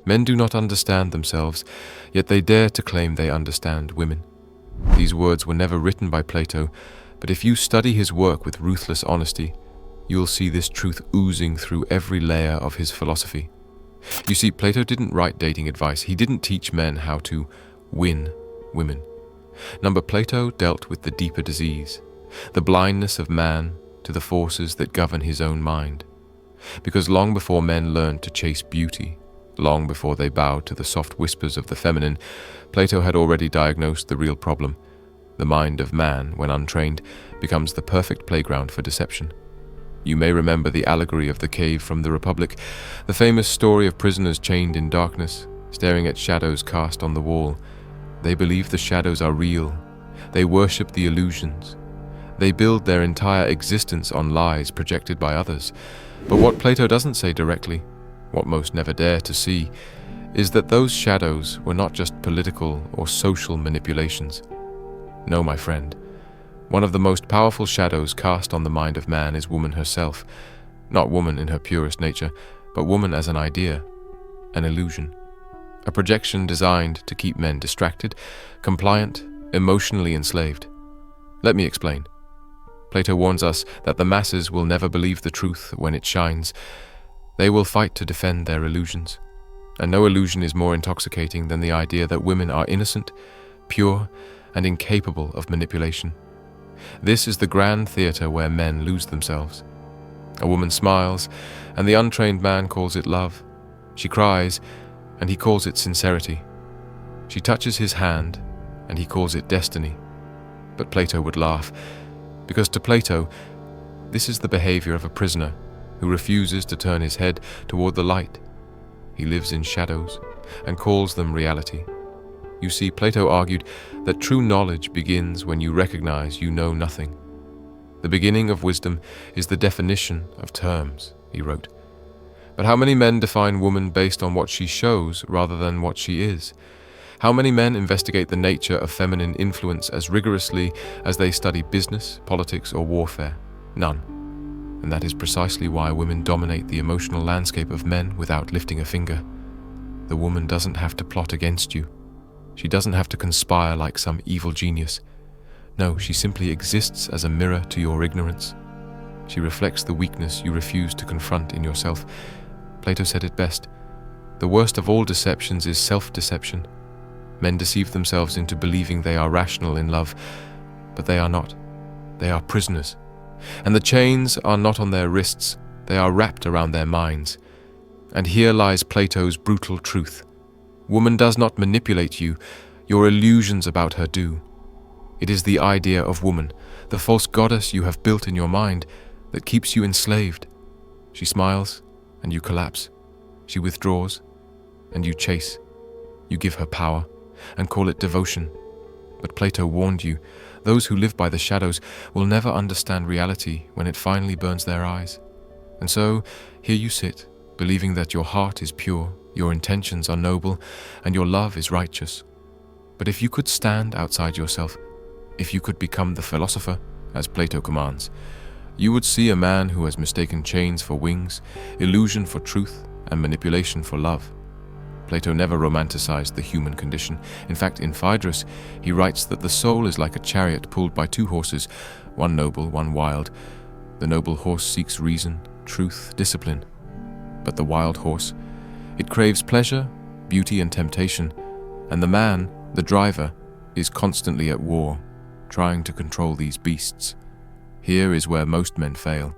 Men do not understand themselves, yet they dare to claim they understand women. These words were never written by Plato, but if you study his work with ruthless honesty, you will see this truth oozing through every layer of his philosophy. You see, Plato didn't write dating advice. He didn't teach men how to win women. No, Plato dealt with the deeper disease, the blindness of man to the forces that govern his own mind. Because long before men learned to chase beauty, long before they bowed to the soft whispers of the feminine, Plato had already diagnosed the real problem. The mind of man, when untrained, becomes the perfect playground for deception. You may remember the allegory of the cave from the Republic, the famous story of prisoners chained in darkness, staring at shadows cast on the wall. They believe the shadows are real. They worship the illusions. They build their entire existence on lies projected by others. But what Plato doesn't say directly, what most never dare to see, is that those shadows were not just political or social manipulations. No, my friend. One of the most powerful shadows cast on the mind of man is woman herself. Not woman in her purest nature, but woman as an idea, an illusion. A projection designed to keep men distracted, compliant, emotionally enslaved. Let me explain. Plato warns us that the masses will never believe the truth when it shines. They will fight to defend their illusions. And no illusion is more intoxicating than the idea that women are innocent, pure, and incapable of manipulation. This is the grand theater where men lose themselves. A woman smiles, and the untrained man calls it love. She cries, and he calls it sincerity. She touches his hand, and he calls it destiny. But Plato would laugh, because to Plato, this is the behavior of a prisoner who refuses to turn his head toward the light. He lives in shadows and calls them reality. You see, Plato argued that true knowledge begins when you recognize you know nothing. The beginning of wisdom is the definition of terms, he wrote. But how many men define woman based on what she shows rather than what she is? How many men investigate the nature of feminine influence as rigorously as they study business, politics, or warfare? None. And that is precisely why women dominate the emotional landscape of men without lifting a finger. The woman doesn't have to plot against you. She doesn't have to conspire like some evil genius. No, she simply exists as a mirror to your ignorance. She reflects the weakness you refuse to confront in yourself. Plato said it best. The worst of all deceptions is self-deception. Men deceive themselves into believing they are rational in love, but they are not. They are prisoners. And the chains are not on their wrists, they are wrapped around their minds. And here lies Plato's brutal truth. Woman does not manipulate you, your illusions about her do. It is the idea of woman, the false goddess you have built in your mind, that keeps you enslaved. She smiles, and you collapse. She withdraws, and you chase. You give her power, and call it devotion. But Plato warned you, those who live by the shadows will never understand reality when it finally burns their eyes. And so, here you sit, believing that your heart is pure, your intentions are noble, and your love is righteous. But if you could stand outside yourself, if you could become the philosopher, as Plato commands, you would see a man who has mistaken chains for wings, illusion for truth, and manipulation for love. Plato never romanticized the human condition. In fact, in Phaedrus, he writes that the soul is like a chariot pulled by two horses, one noble, one wild. The noble horse seeks reason, truth, discipline. But the wild horse, it craves pleasure, beauty, and temptation, and the man, the driver, is constantly at war, trying to control these beasts. Here is where most men fail.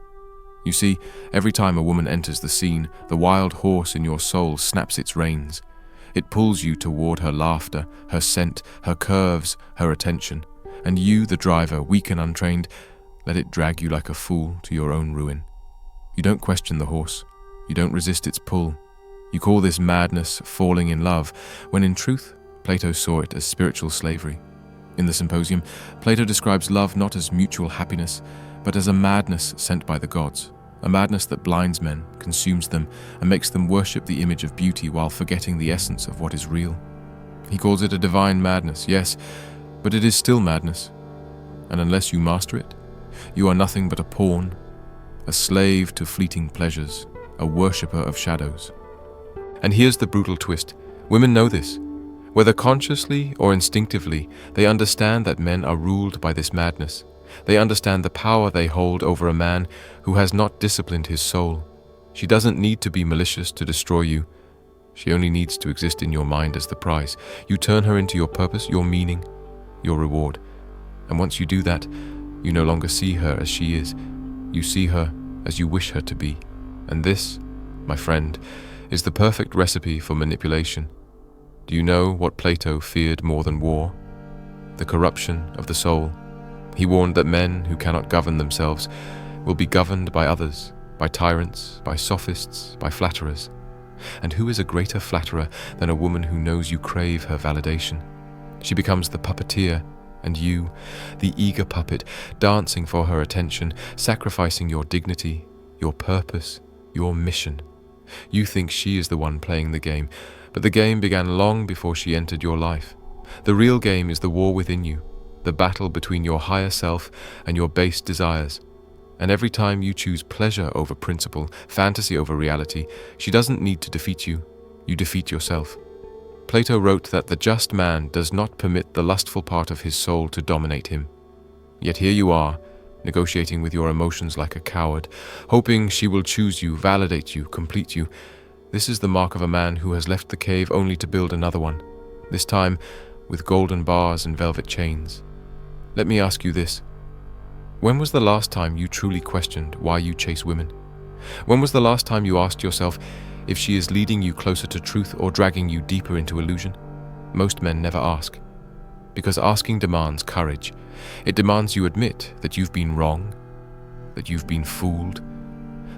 You see, every time a woman enters the scene, the wild horse in your soul snaps its reins. It pulls you toward her laughter, her scent, her curves, her attention. And you, the driver, weak and untrained, let it drag you like a fool to your own ruin. You don't question the horse. You don't resist its pull. You call this madness falling in love, when in truth, Plato saw it as spiritual slavery. In the Symposium, Plato describes love not as mutual happiness, but as a madness sent by the gods, a madness that blinds men, consumes them, and makes them worship the image of beauty while forgetting the essence of what is real. He calls it a divine madness, yes, but it is still madness. And unless you master it, you are nothing but a pawn, a slave to fleeting pleasures, a worshipper of shadows. And here's the brutal twist. Women know this. Whether consciously or instinctively, they understand that men are ruled by this madness. They understand the power they hold over a man who has not disciplined his soul. She doesn't need to be malicious to destroy you. She only needs to exist in your mind as the prize. You turn her into your purpose, your meaning, your reward. And once you do that, you no longer see her as she is. You see her as you wish her to be. And this, my friend, is the perfect recipe for manipulation. Do you know what Plato feared more than war? The corruption of the soul. He warned that men who cannot govern themselves will be governed by others, by tyrants, by sophists, by flatterers. And who is a greater flatterer than a woman who knows you crave her validation? She becomes the puppeteer, and you, the eager puppet, dancing for her attention, sacrificing your dignity, your purpose, your mission. You think she is the one playing the game, but the game began long before she entered your life. The real game is the war within you, the battle between your higher self and your base desires. And every time you choose pleasure over principle, fantasy over reality, she doesn't need to defeat you. You defeat yourself. Plato wrote that the just man does not permit the lustful part of his soul to dominate him. Yet here you are, negotiating with your emotions like a coward, hoping she will choose you, validate you, complete you. This is the mark of a man who has left the cave only to build another one, this time with golden bars and velvet chains. Let me ask you this. When was the last time you truly questioned why you chase women? When was the last time you asked yourself if she is leading you closer to truth or dragging you deeper into illusion? Most men never ask. Because asking demands courage. It demands you admit that you've been wrong, that you've been fooled,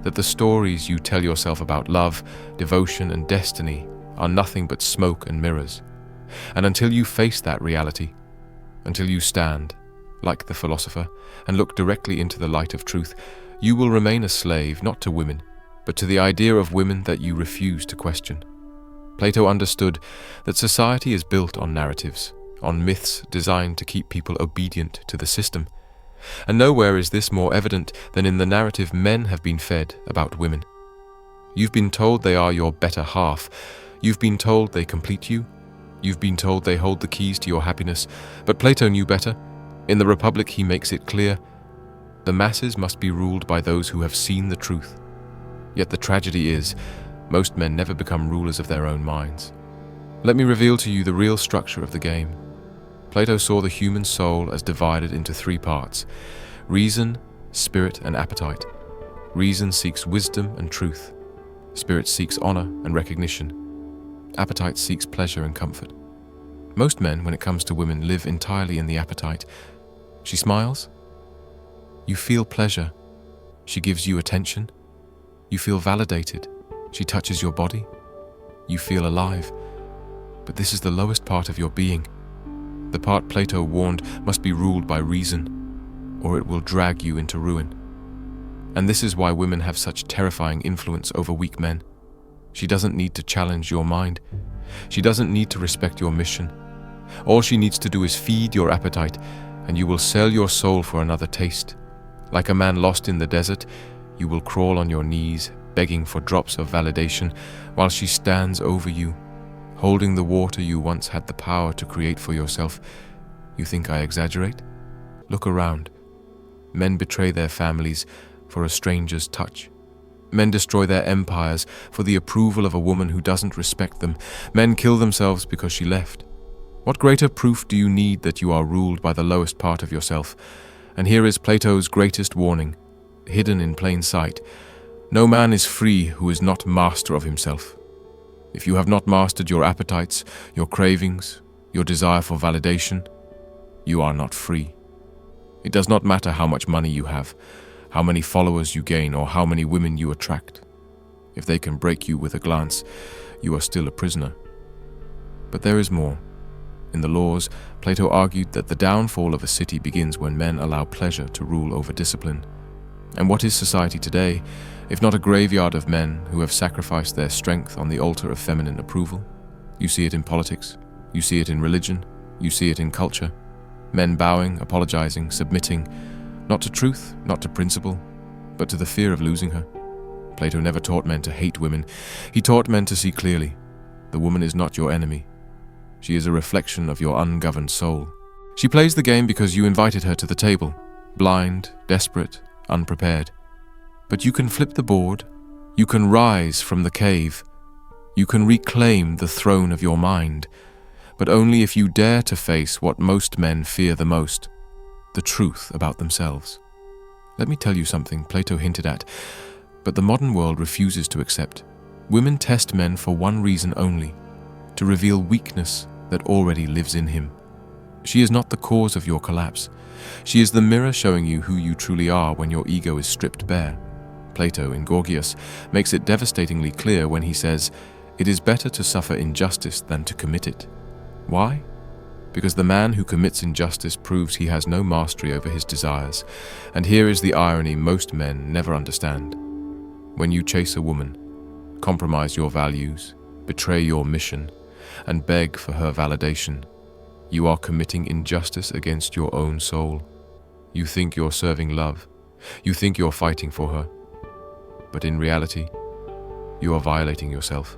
that the stories you tell yourself about love, devotion, and destiny are nothing but smoke and mirrors. And until you face that reality, until you stand, like the philosopher, and look directly into the light of truth, you will remain a slave not to women, but to the idea of women that you refuse to question. Plato understood that society is built on narratives, on myths designed to keep people obedient to the system. And nowhere is this more evident than in the narrative men have been fed about women. You've been told they are your better half. You've been told they complete you. You've been told they hold the keys to your happiness. But Plato knew better. In the Republic he makes it clear, the masses must be ruled by those who have seen the truth. Yet the tragedy is, most men never become rulers of their own minds. Let me reveal to you the real structure of the game. Plato saw the human soul as divided into three parts: reason, spirit, and appetite. Reason seeks wisdom and truth. Spirit seeks honor and recognition. Appetite seeks pleasure and comfort. Most men, when it comes to women, live entirely in the appetite. She smiles. You feel pleasure. She gives you attention. You feel validated. She touches your body. You feel alive. But this is the lowest part of your being. The part Plato warned must be ruled by reason, or it will drag you into ruin. And this is why women have such terrifying influence over weak men. She doesn't need to challenge your mind. She doesn't need to respect your mission. All she needs to do is feed your appetite, and you will sell your soul for another taste. Like a man lost in the desert, you will crawl on your knees, begging for drops of validation, while she stands over you, holding the water you once had the power to create for yourself. You think I exaggerate? Look around. Men betray their families for a stranger's touch. Men destroy their empires for the approval of a woman who doesn't respect them. Men kill themselves because she left. What greater proof do you need that you are ruled by the lowest part of yourself? And here is Plato's greatest warning, hidden in plain sight. No man is free who is not master of himself. If you have not mastered your appetites, your cravings, your desire for validation, you are not free. It does not matter how much money you have, how many followers you gain, or how many women you attract. If they can break you with a glance, you are still a prisoner. But there is more. In the Laws, Plato argued that the downfall of a city begins when men allow pleasure to rule over discipline. And what is society today, if not a graveyard of men who have sacrificed their strength on the altar of feminine approval? You see it in politics, you see it in religion, you see it in culture. Men bowing, apologizing, submitting, not to truth, not to principle, but to the fear of losing her. Plato never taught men to hate women. He taught men to see clearly. The woman is not your enemy. She is a reflection of your ungoverned soul. She plays the game because you invited her to the table, blind, desperate, unprepared. But you can flip the board. You can rise from the cave. You can reclaim the throne of your mind, but only if you dare to face what most men fear the most, the truth about themselves. Let me tell you something Plato hinted at, but the modern world refuses to accept. Women test men for one reason only, to reveal weakness that already lives in him. She is not the cause of your collapse. She is the mirror showing you who you truly are when your ego is stripped bare. Plato, in Gorgias, makes it devastatingly clear when he says, "It is better to suffer injustice than to commit it." Why? Because the man who commits injustice proves he has no mastery over his desires, and here is the irony most men never understand. When you chase a woman, compromise your values, betray your mission, and beg for her validation, you are committing injustice against your own soul. You think you're serving love. You think you're fighting for her. But in reality, you are violating yourself.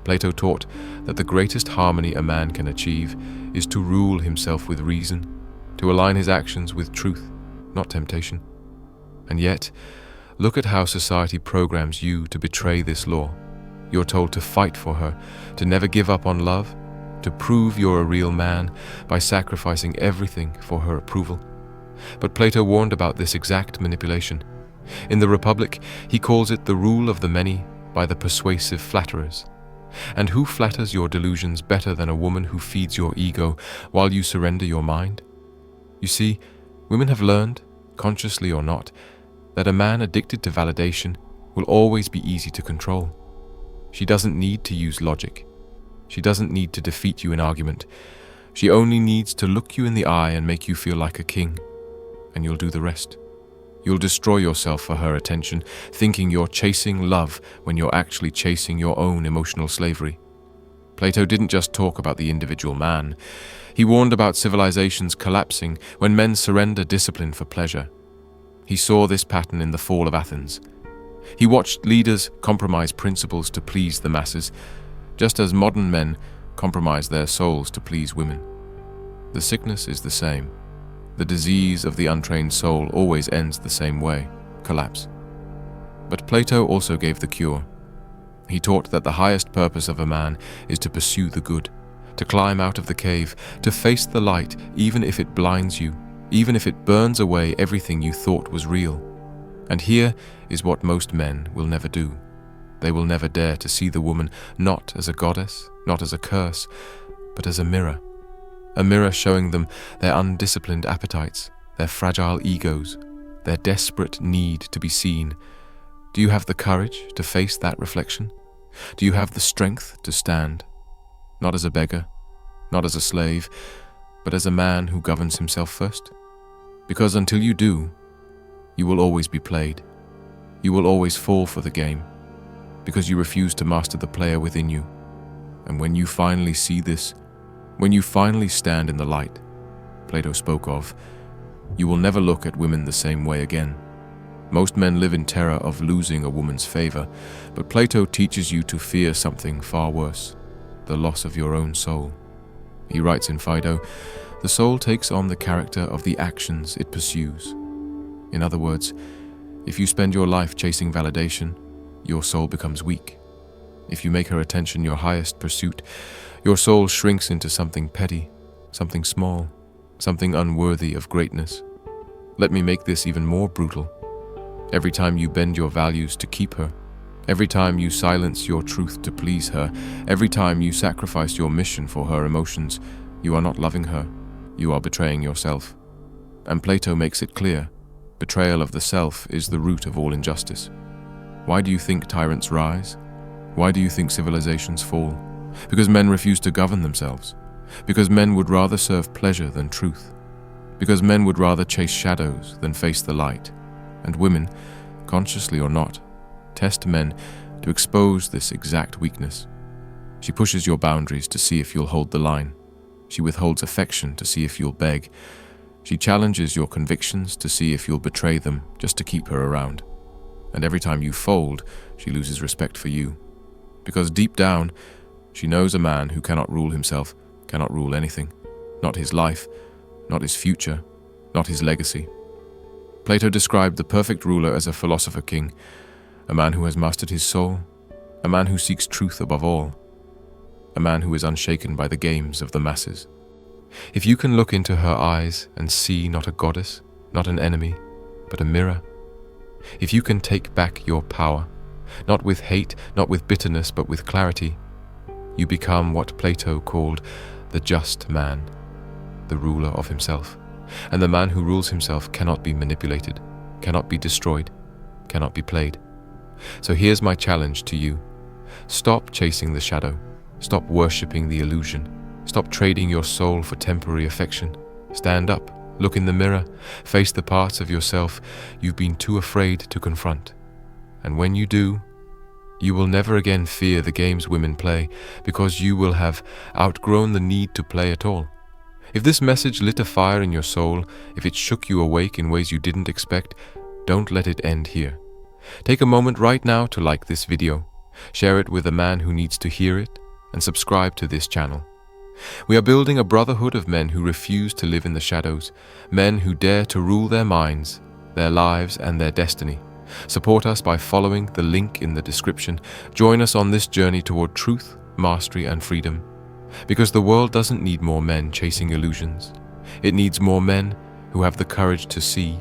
Plato taught that the greatest harmony a man can achieve is to rule himself with reason, to align his actions with truth, not temptation. And yet, look at how society programs you to betray this law. You're told to fight for her, to never give up on love, to prove you're a real man by sacrificing everything for her approval. But Plato warned about this exact manipulation. In the Republic, he calls it the rule of the many by the persuasive flatterers. And who flatters your delusions better than a woman who feeds your ego while you surrender your mind? You see, women have learned, consciously or not, that a man addicted to validation will always be easy to control. She doesn't need to use logic. She doesn't need to defeat you in argument. She only needs to look you in the eye and make you feel like a king, and you'll do the rest. You'll destroy yourself for her attention, thinking you're chasing love when you're actually chasing your own emotional slavery. Plato didn't just talk about the individual man. He warned about civilizations collapsing when men surrender discipline for pleasure. He saw this pattern in the fall of Athens. He watched leaders compromise principles to please the masses, just as modern men compromise their souls to please women. The sickness is the same. The disease of the untrained soul always ends the same way, collapse. But Plato also gave the cure. He taught that the highest purpose of a man is to pursue the good, to climb out of the cave, to face the light even if it blinds you, even if it burns away everything you thought was real. And here is what most men will never do. They will never dare to see the woman not as a goddess, not as a curse, but as a mirror showing them their undisciplined appetites, their fragile egos, their desperate need to be seen. Do you have the courage to face that reflection? Do you have the strength to stand, not as a beggar, not as a slave, but as a man who governs himself first? Because until you do, you will always be played. You will always fall for the game, because you refuse to master the player within you. And when you finally see this, when you finally stand in the light Plato spoke of, you will never look at women the same way again. Most men live in terror of losing a woman's favor, but Plato teaches you to fear something far worse, the loss of your own soul. He writes in Phaedrus, the soul takes on the character of the actions it pursues. In other words, if you spend your life chasing validation, your soul becomes weak. If you make her attention your highest pursuit, your soul shrinks into something petty, something small, something unworthy of greatness. Let me make this even more brutal. Every time you bend your values to keep her, every time you silence your truth to please her, every time you sacrifice your mission for her emotions, you are not loving her, you are betraying yourself. And Plato makes it clear, betrayal of the self is the root of all injustice. Why do you think tyrants rise? Why do you think civilizations fall? Because men refuse to govern themselves. Because men would rather serve pleasure than truth. Because men would rather chase shadows than face the light. And women, consciously or not, test men to expose this exact weakness. She pushes your boundaries to see if you'll hold the line. She withholds affection to see if you'll beg. She challenges your convictions to see if you'll betray them just to keep her around. And every time you fold, she loses respect for you. Because deep down, she knows a man who cannot rule himself, cannot rule anything. Not his life, not his future, not his legacy. Plato described the perfect ruler as a philosopher king, a man who has mastered his soul, a man who seeks truth above all, a man who is unshaken by the games of the masses. If you can look into her eyes and see not a goddess, not an enemy, but a mirror, if you can take back your power, not with hate, not with bitterness, but with clarity, you become what Plato called the just man, the ruler of himself. And the man who rules himself cannot be manipulated, cannot be destroyed, cannot be played. So here's my challenge to you. Stop chasing the shadow. Stop worshipping the illusion. Stop trading your soul for temporary affection. Stand up, look in the mirror, face the parts of yourself you've been too afraid to confront. And when you do, you will never again fear the games women play, because you will have outgrown the need to play at all. If this message lit a fire in your soul, if it shook you awake in ways you didn't expect, don't let it end here. Take a moment right now to like this video, share it with a man who needs to hear it, and subscribe to this channel. We are building a brotherhood of men who refuse to live in the shadows, men who dare to rule their minds, their lives, and their destiny. Support us by following the link in the description. Join us on this journey toward truth, mastery, and freedom. Because the world doesn't need more men chasing illusions. It needs more men who have the courage to see,